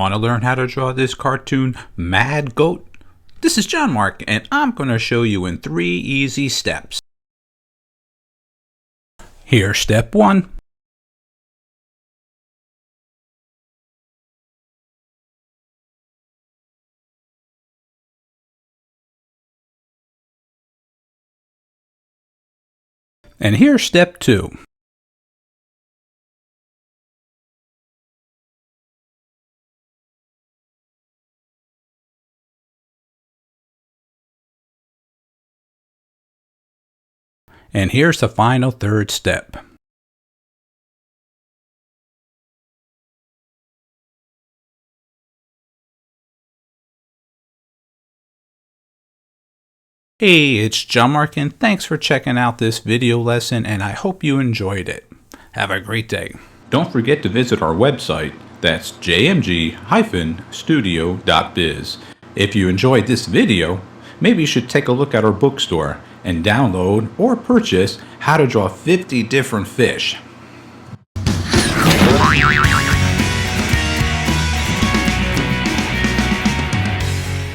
Want to learn how to draw this cartoon Mad Goat? This is John-Marc, and I'm going to show you in 3 easy steps. Here's step 1. And here's step 2. And here's the final 3rd step. Hey, it's John-Marc, and thanks for checking out this video lesson, and I hope you enjoyed it. Have a great day. Don't forget to visit our website. That's jmg-studio.biz. If you enjoyed this video, maybe you should take a look at our bookstore and download or purchase How to Draw 50 Different Fish.